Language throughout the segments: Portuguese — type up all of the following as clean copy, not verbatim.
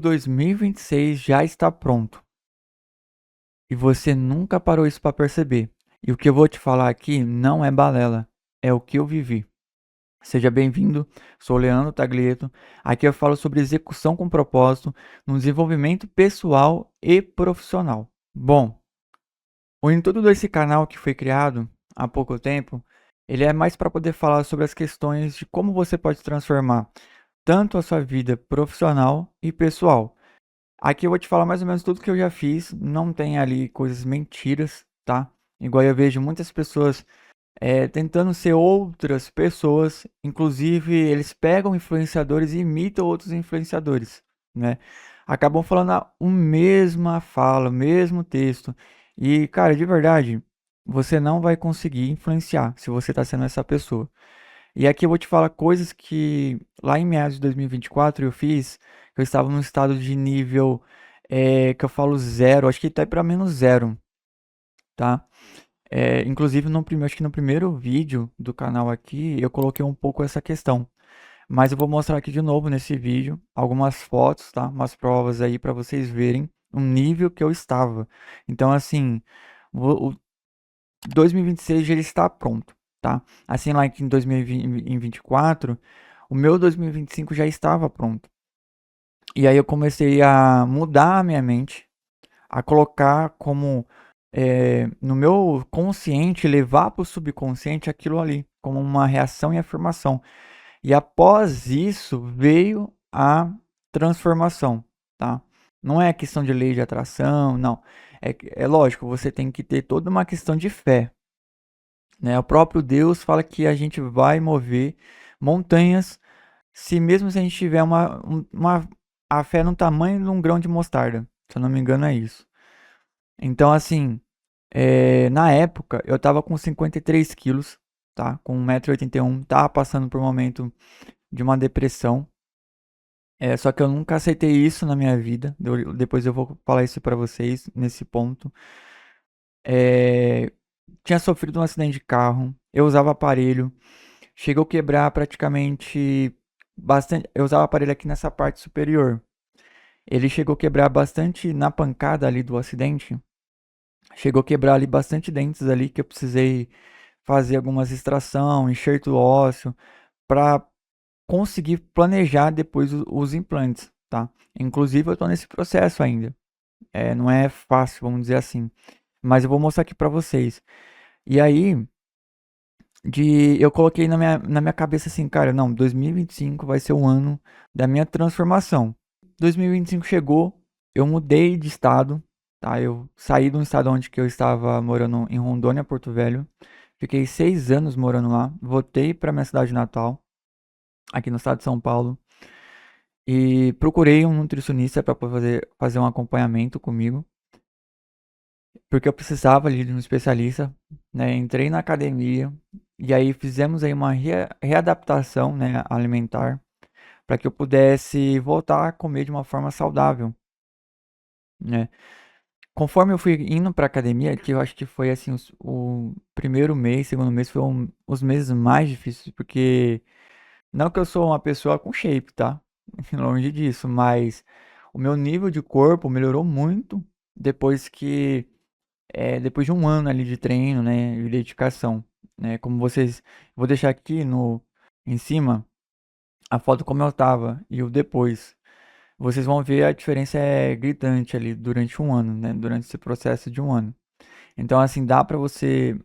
2026 já está pronto e você nunca parou isso para perceber. E o que eu vou te falar aqui não é balela, é o que eu vivi. Seja bem-vindo, sou Leandro Taglieto. Aqui eu falo sobre execução com propósito no desenvolvimento pessoal e profissional. Bom, o intuito desse canal que foi criado há pouco tempo, ele é mais para poder falar sobre as questões de como você pode transformar tanto a sua vida profissional e pessoal. Aqui eu vou te falar mais ou menos tudo que eu já fiz, não tem ali coisas mentiras, tá? Igual eu vejo muitas pessoas tentando ser outras pessoas, inclusive eles pegam influenciadores e imitam outros influenciadores, né? Acabam falando a mesma fala, o mesmo texto. E, cara, de verdade, você não vai conseguir influenciar se você está sendo essa pessoa. E aqui eu vou te falar coisas que lá em meados de 2024 eu fiz, eu estava num estado de nível que eu falo zero, acho que tá para menos zero, tá? Inclusive, acho que no primeiro vídeo do canal aqui, eu coloquei um pouco essa questão. Mas eu vou mostrar aqui de novo nesse vídeo algumas fotos, tá? Umas provas aí para vocês verem o nível que eu estava. Então, assim, o 2026 ele está pronto, tá? Assim, lá em 2024, o meu 2025 já estava pronto. E aí eu comecei a mudar a minha mente, a colocar como no meu consciente, levar para o subconsciente aquilo ali, como uma reação e afirmação. E após isso veio a transformação, tá? Não é questão de lei de atração, não. É lógico, você tem que ter toda uma questão de fé, né? O próprio Deus fala que a gente vai mover montanhas se mesmo se a gente tiver a fé no tamanho de um grão de mostarda. Se eu não me engano, é isso. Então, assim, na época, eu tava com 53 quilos, tá? Com 1,81 m, tava passando por um momento de uma depressão. Só que eu nunca aceitei isso na minha vida. Depois eu vou falar isso pra vocês nesse ponto. É, tinha sofrido um acidente de carro, eu usava aparelho, chegou a quebrar praticamente bastante. Eu usava aparelho aqui nessa parte superior. Ele chegou a quebrar bastante na pancada ali do acidente. Chegou a quebrar ali bastante dentes ali que eu precisei fazer algumas extração, enxerto ósseo para conseguir planejar depois os implantes, tá? Inclusive eu tô nesse processo ainda. Não é fácil, vamos dizer assim. Mas eu vou mostrar aqui para vocês. E aí, eu coloquei na minha cabeça assim, cara, não, 2025 vai ser o ano da minha transformação. 2025 chegou, eu mudei de estado, tá? Eu saí de um estado onde que eu estava morando em Rondônia, Porto Velho. Fiquei 6 anos morando lá. Voltei para minha cidade natal, aqui no estado de São Paulo. E procurei um nutricionista para fazer um acompanhamento comigo. Porque eu precisava ali de um especialista, né? Entrei na academia e aí fizemos aí uma readaptação, né, alimentar para que eu pudesse voltar a comer de uma forma saudável, né? Conforme eu fui indo para academia, que eu acho que foi assim o primeiro mês, segundo mês foi os meses mais difíceis, porque não que eu sou uma pessoa com shape, tá? Longe disso, mas o meu nível de corpo melhorou muito depois depois de um ano ali de treino, né, e dedicação, né, como vocês, vou deixar aqui no em cima a foto como eu tava e o depois. Vocês vão ver a diferença é gritante ali durante um ano, né, durante esse processo de um ano. Então assim dá para você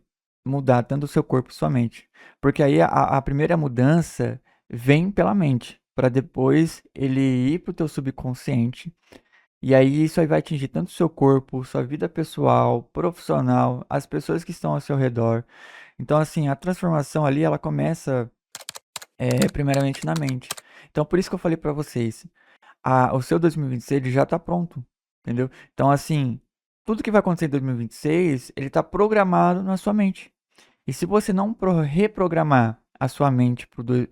mudar tanto o seu corpo e sua mente, porque aí a primeira mudança vem pela mente, para depois ele ir pro teu subconsciente e aí isso aí vai atingir tanto o seu corpo, sua vida pessoal, profissional, as pessoas que estão ao seu redor. Então, assim, a transformação ali, ela começa primeiramente na mente. Então, por isso que eu falei pra vocês, o seu 2026 ele já tá pronto, entendeu? Então, assim, tudo que vai acontecer em 2026, ele tá programado na sua mente. E se você não reprogramar a sua mente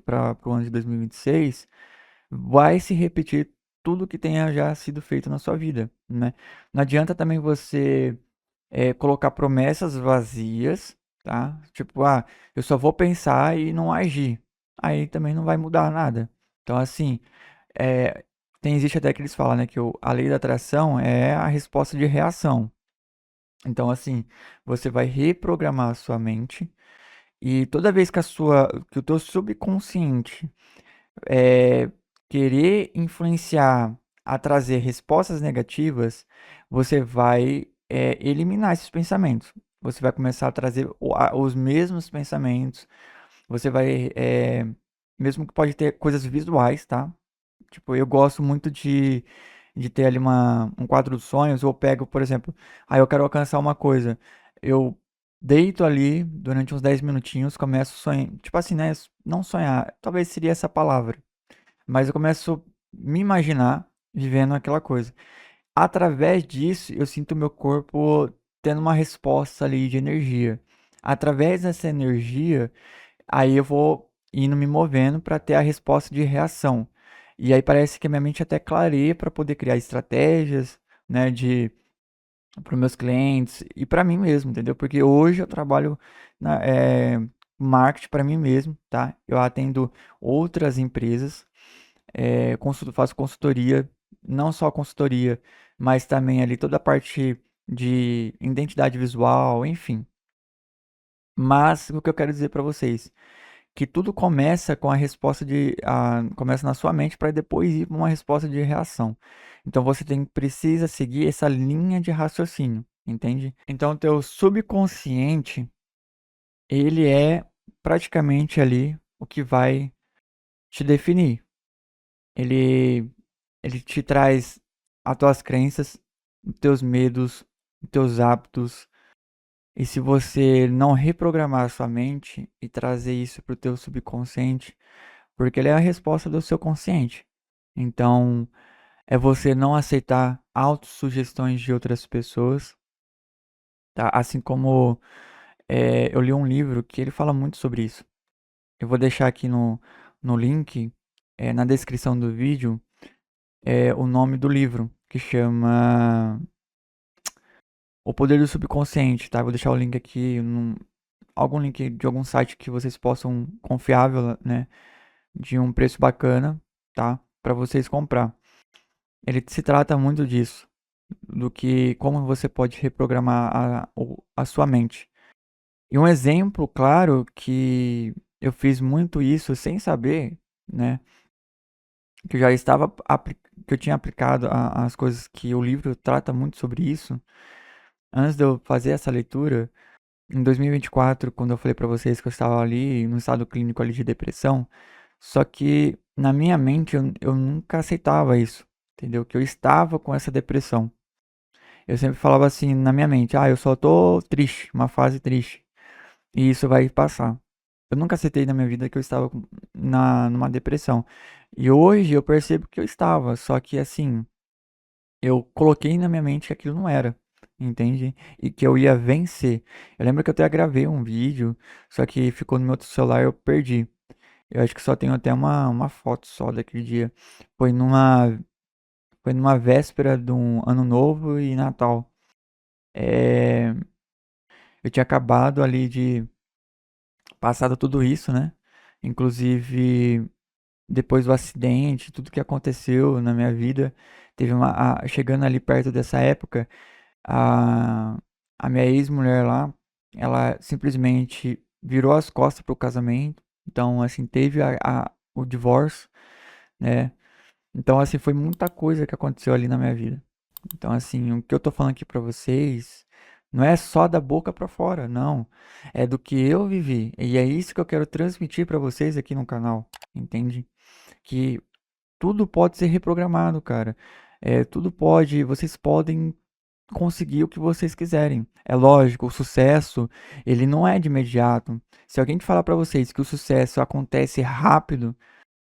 para o ano de 2026, vai se repetir tudo que tenha já sido feito na sua vida, né? Não adianta também você colocar promessas vazias, tá? Tipo, eu só vou pensar e não agir. Aí também não vai mudar nada. Então, assim, existe até que eles falam, né, que a lei da atração é a resposta de reação. Então, assim, você vai reprogramar a sua mente e toda vez que o teu subconsciente é, querer influenciar a trazer respostas negativas, você vai eliminar esses pensamentos. Você vai começar a trazer os mesmos pensamentos. Você vai, mesmo que pode ter coisas visuais, tá? Tipo, eu gosto muito de ter ali um quadro dos sonhos. Ou pego, por exemplo, eu quero alcançar uma coisa. Eu deito ali durante uns 10 minutinhos, começo a sonhar. Tipo assim, né? Não sonhar, talvez seria essa palavra. Mas eu começo a me imaginar vivendo aquela coisa. Através disso, eu sinto meu corpo tendo uma resposta ali de energia. Através dessa energia, aí eu vou indo me movendo para ter a resposta de reação. E aí parece que a minha mente até clareia para poder criar estratégias, né, de para os meus clientes e para mim mesmo, entendeu? Porque hoje eu trabalho na marketing para mim mesmo, tá? Eu atendo outras empresas, faço consultoria, não só consultoria, mas também ali toda a parte de identidade visual, enfim. Mas o que eu quero dizer para vocês, que tudo começa com a resposta começa na sua mente para depois ir para uma resposta de reação. Então você precisa seguir essa linha de raciocínio, entende? Então o teu subconsciente, ele é praticamente ali o que vai te definir. Ele ele te traz as tuas crenças, os teus medos, os teus hábitos. E se você não reprogramar a sua mente e trazer isso para o teu subconsciente, porque ele é a resposta do seu consciente. Então, é você não aceitar autossugestões de outras pessoas, tá? Assim como eu li um livro que ele fala muito sobre isso. Eu vou deixar aqui no link, na descrição do vídeo, o nome do livro, que chama O Poder do Subconsciente, tá? Eu vou deixar o link aqui, algum link de algum site que vocês possam, confiável, né? De um preço bacana, tá? Para vocês comprar. Ele se trata muito disso, do que como você pode reprogramar a sua mente. E um exemplo, claro, que eu fiz muito isso sem saber, né? Que eu já estava que eu tinha aplicado as coisas que o livro trata muito sobre isso. Antes de eu fazer essa leitura, em 2024, quando eu falei pra vocês que eu estava ali no estado clínico ali de depressão, só que na minha mente eu nunca aceitava isso, entendeu? Que eu estava com essa depressão. Eu sempre falava assim na minha mente, eu só tô triste, uma fase triste, e isso vai passar. Eu nunca aceitei na minha vida que eu estava numa depressão. E hoje eu percebo que eu estava, só que assim, eu coloquei na minha mente que aquilo não era, entende? E que eu ia vencer. Eu lembro que eu até gravei um vídeo, só que ficou no meu outro celular e eu perdi. Eu acho que só tenho até uma foto só daquele dia. Foi numa, foi numa véspera de um ano novo e Natal. É, eu tinha acabado ali de passado tudo isso, né? Inclusive, depois do acidente, tudo que aconteceu na minha vida, chegando ali perto dessa época, a, a minha ex-mulher lá, ela simplesmente virou as costas pro casamento. Então, assim, teve o divórcio, né? Então, assim, foi muita coisa que aconteceu ali na minha vida. Então, assim, o que eu tô falando aqui pra vocês não é só da boca pra fora, não. É do que eu vivi. E é isso que eu quero transmitir pra vocês aqui no canal, entende? Que tudo pode ser reprogramado, cara. Tudo pode, vocês podem conseguir o que vocês quiserem. É lógico, o sucesso, ele não é de imediato. Se alguém te falar pra vocês que o sucesso acontece rápido,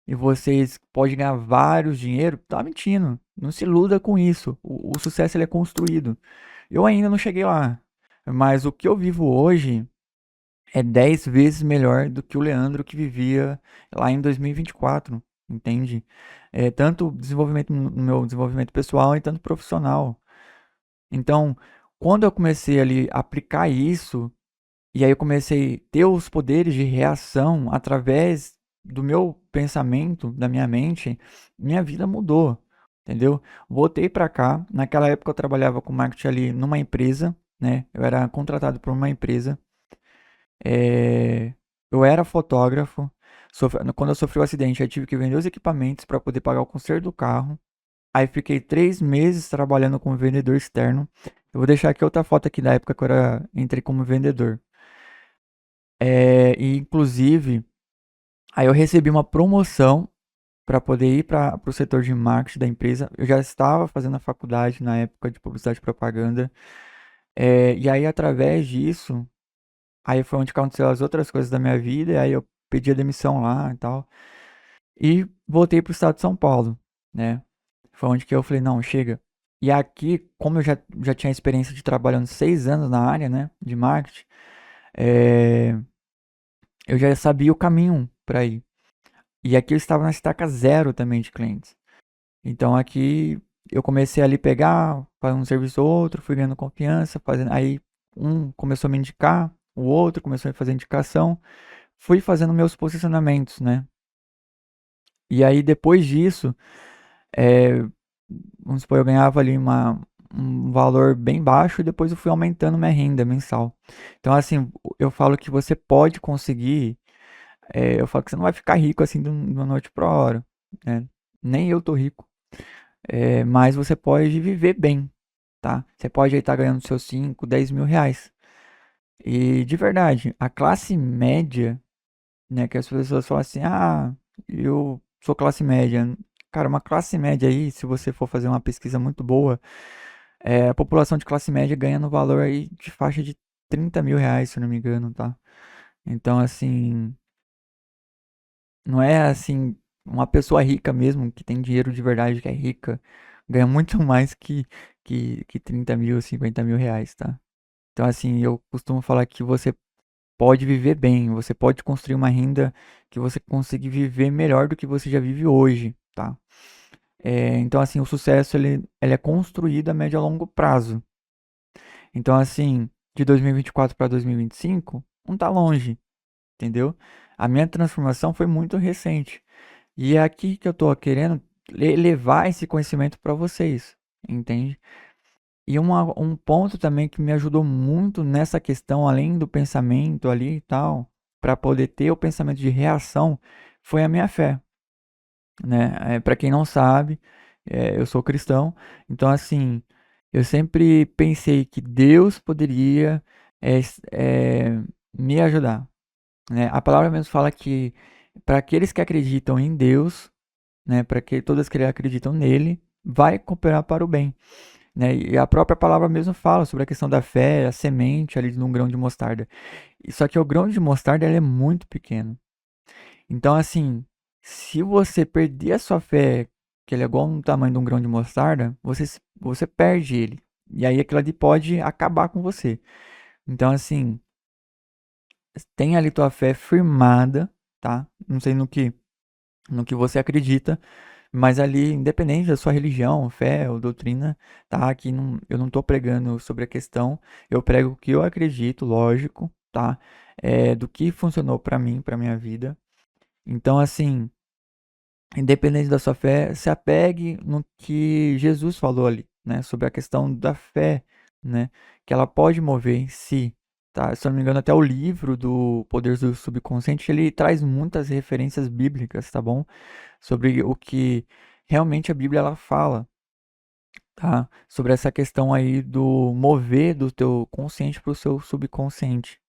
e vocês podem ganhar vários dinheiro, tá mentindo. Não se iluda com isso. O sucesso ele é construído. Eu ainda não cheguei lá, mas o que eu vivo hoje é 10 vezes melhor do que o Leandro que vivia lá em 2024, entende? Tanto desenvolvimento no meu desenvolvimento pessoal e tanto profissional. Então, quando eu comecei ali a aplicar isso, e aí eu comecei a ter os poderes de reação através do meu pensamento, da minha mente, minha vida mudou. entendeu? Voltei pra cá. Naquela época eu trabalhava com marketing ali numa empresa, né? Eu era contratado por uma empresa. É, eu era fotógrafo. Quando eu sofri o acidente, eu tive que vender os equipamentos para poder pagar o conserto do carro. Aí fiquei 3 meses trabalhando como vendedor externo. Eu vou deixar aqui outra foto aqui da época que entrei como vendedor. E inclusive, aí eu recebi uma promoção para poder ir para o setor de marketing da empresa. Eu já estava fazendo a faculdade na época de publicidade e propaganda. E aí, através disso, aí foi onde aconteceu as outras coisas da minha vida. E aí eu pedi a demissão lá e tal. E voltei para o estado de São Paulo, né? Foi onde que eu falei, não, chega. E aqui, como eu já tinha experiência de trabalhando 6 anos na área, né, de marketing, é, eu já sabia o caminho para ir. E aqui eu estava na estaca zero também de clientes. Então aqui eu comecei ali pegar, fazer um serviço ou outro, fui ganhando confiança, fazendo. Aí um começou a me indicar, o outro começou a fazer indicação, fui fazendo meus posicionamentos, né? E aí depois disso, é, vamos supor, eu ganhava ali um valor bem baixo e depois eu fui aumentando minha renda mensal. Então assim, eu falo que você pode conseguir, eu falo que você não vai ficar rico assim de uma noite para hora, né? Nem eu tô rico. Mas você pode viver bem, tá? Você pode estar ganhando seus 5, 10 mil reais. E de verdade, a classe média, né? Que as pessoas falam assim, ah, eu sou classe média. Cara, uma classe média aí, se você for fazer uma pesquisa muito boa, a população de classe média ganha no valor aí de faixa de 30 mil reais, se eu não me engano, tá? Então, assim, não é assim, uma pessoa rica mesmo, que tem dinheiro de verdade, que é rica, ganha muito mais que 30 mil, 50 mil reais, tá? Então, assim, eu costumo falar que você pode viver bem, você pode construir uma renda que você consiga viver melhor do que você já vive hoje, tá? Então, assim, o sucesso, ele é construído a médio e a longo prazo. Então, assim, de 2024 para 2025, não tá longe, entendeu? A minha transformação foi muito recente. E é aqui que eu tô querendo levar esse conhecimento para vocês, entende? E um ponto também que me ajudou muito nessa questão, além do pensamento ali e tal, para poder ter o pensamento de reação, foi a minha fé, né? Para quem não sabe, eu sou cristão, então assim, eu sempre pensei que Deus poderia me ajudar, né? A palavra mesmo fala que para aqueles que acreditam em Deus, né, para que todas que acreditam nele, vai cooperar para o bem, né? E a própria palavra mesmo fala sobre a questão da fé, a semente ali de um grão de mostarda. Só que o grão de mostarda ele é muito pequeno. Então, assim, se você perder a sua fé, que ele é igual no tamanho de um grão de mostarda, você perde ele. E aí aquilo ali pode acabar com você. Então, assim, tem ali tua fé firmada, tá? Não sei no que você acredita, mas ali, independente da sua religião, fé ou doutrina, tá? Aqui não, eu não tô pregando sobre a questão, eu prego o que eu acredito, lógico, tá? Do que funcionou pra mim, pra minha vida. Então, assim, independente da sua fé, se apegue no que Jesus falou ali, né? Sobre a questão da fé, né? Que ela pode mover em si, tá? Se eu não me engano, até o livro do Poder do Subconsciente, ele traz muitas referências bíblicas, tá bom? Sobre o que realmente a Bíblia ela fala, tá? Sobre essa questão aí do mover do teu consciente para o seu subconsciente.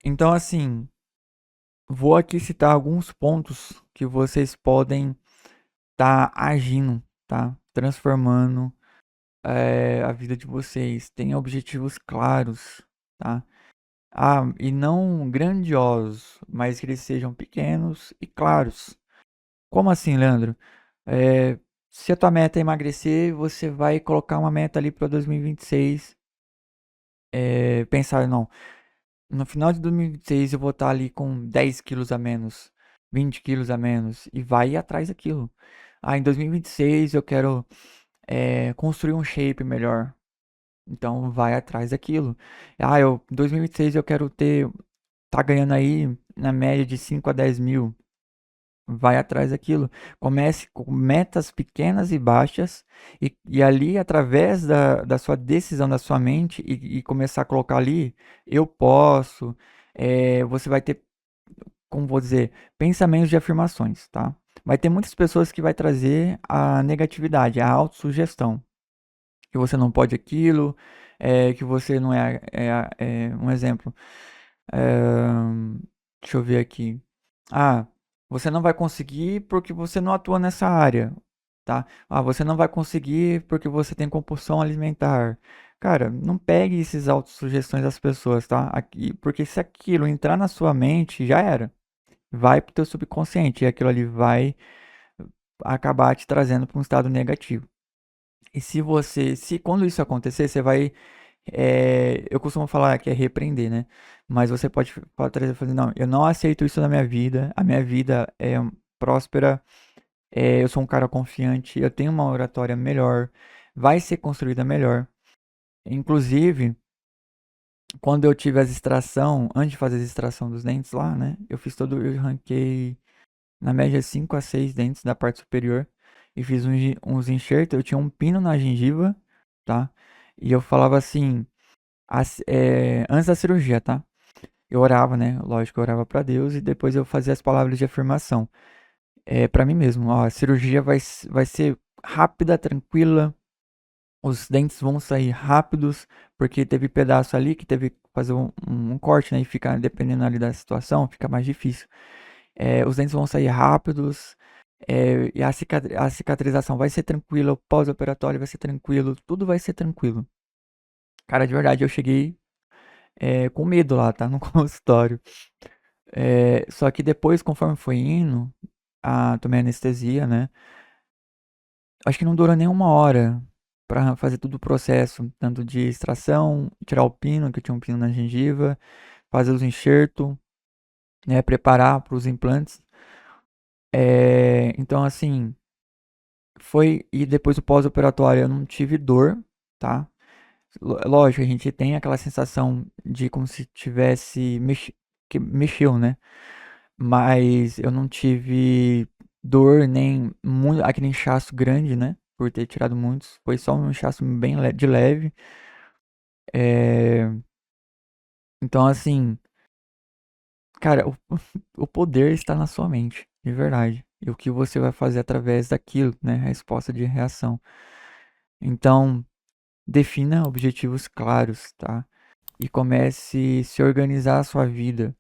Então, assim, vou aqui citar alguns pontos que vocês podem estar agindo, tá? Transformando a vida de vocês. Tenha objetivos claros, tá? E não grandiosos, mas que eles sejam pequenos e claros. Como assim, Leandro? É, se a tua meta é emagrecer, você vai colocar uma meta ali para 2026. Pensar, não, no final de 2026 eu vou estar ali com 10 quilos a menos, 20 quilos a menos, e vai ir atrás daquilo. Em 2026 eu quero construir um shape melhor, então vai atrás daquilo. Em 2026 eu quero tá ganhando aí na média de 5 a 10 mil, vai atrás daquilo. Comece com metas pequenas e baixas, e ali, através da sua decisão, da sua mente, e começar a colocar ali, eu posso, você vai ter, como vou dizer, pensamentos de afirmações, tá? Vai ter muitas pessoas que vai trazer a negatividade, a autossugestão, que você não pode aquilo, que você não um exemplo. É, deixa eu ver aqui. Ah, você não vai conseguir porque você não atua nessa área, tá? Ah, você não vai conseguir porque você tem compulsão alimentar. Cara, não pegue esses autossugestões das pessoas, tá? Aqui, porque se aquilo entrar na sua mente, já era. Vai pro teu subconsciente e aquilo ali vai acabar te trazendo para um estado negativo. E se quando isso acontecer, você vai, eu costumo falar que é repreender, né? Mas você pode trazer e falar, não, eu não aceito isso na minha vida, a minha vida é próspera, eu sou um cara confiante, eu tenho uma oratória melhor, vai ser construída melhor. Inclusive, quando eu tive as extração, antes de fazer a extração dos dentes lá, né? Eu ranquei na média 5 a 6 dentes da parte superior e fiz uns enxertos. Eu tinha um pino na gengiva, tá? E eu falava assim, antes da cirurgia, tá? Eu orava, né? Lógico, eu orava pra Deus e depois eu fazia as palavras de afirmação. Pra mim mesmo, ó, a cirurgia vai ser rápida, tranquila, os dentes vão sair rápidos, porque teve pedaço ali que teve que fazer um corte, né? E fica, dependendo ali da situação, fica mais difícil. Os dentes vão sair rápidos, e a cicatrização vai ser tranquila, o pós-operatório vai ser tranquilo, tudo vai ser tranquilo. Cara, de verdade, eu cheguei com medo lá, tá? No consultório. Só que depois, conforme foi indo, tomei anestesia, né? Acho que não durou nem uma hora pra fazer todo o processo, tanto de extração, tirar o pino, que eu tinha um pino na gengiva, fazer os enxertos, né? Preparar para os implantes. Então, assim, foi. E depois o pós-operatório eu não tive dor, tá? Lógico, a gente tem aquela sensação de como se tivesse que mexeu, né? Mas eu não tive dor nem muito, aquele inchaço grande, né? Por ter tirado muitos. Foi só um inchaço bem de leve. É, então, assim, cara, o poder está na sua mente, de verdade. E o que você vai fazer através daquilo, né? Resposta de reação. Então, defina objetivos claros, tá? E comece a se organizar a sua vida.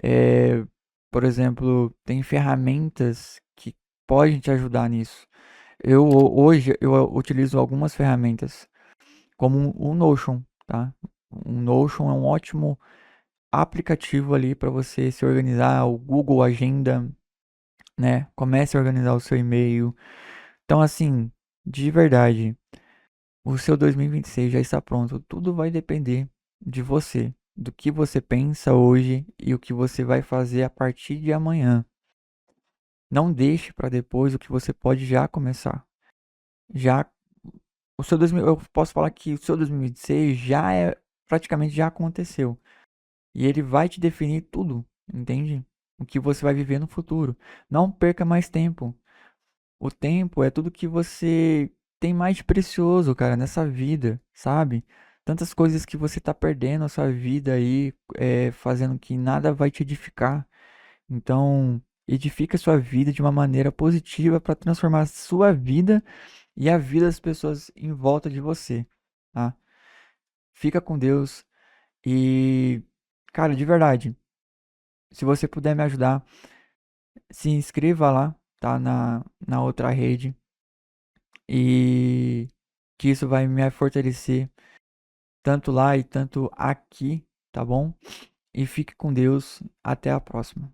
É, por exemplo, tem ferramentas que podem te ajudar nisso. Hoje eu utilizo algumas ferramentas, como o Notion, tá? O Notion é um ótimo aplicativo ali para você se organizar, o Google Agenda, né? Comece a organizar o seu e-mail. Então, assim, de verdade, o seu 2026 já está pronto. Tudo vai depender de você, do que você pensa hoje e o que você vai fazer a partir de amanhã. Não deixe para depois o que você pode já começar. Já eu posso falar que o seu 2026 praticamente já aconteceu. E ele vai te definir tudo, entende? O que você vai viver no futuro. Não perca mais tempo. O tempo é tudo que você tem mais de precioso, cara, nessa vida, sabe? Tantas coisas que você tá perdendo a sua vida aí, fazendo que nada vai te edificar. Então, edifica a sua vida de uma maneira positiva para transformar a sua vida e a vida das pessoas em volta de você, tá? Fica com Deus e, cara, de verdade, se você puder me ajudar, se inscreva lá, tá? Na outra rede e que isso vai me fortalecer tanto lá e tanto aqui, tá bom? E fique com Deus. Até a próxima.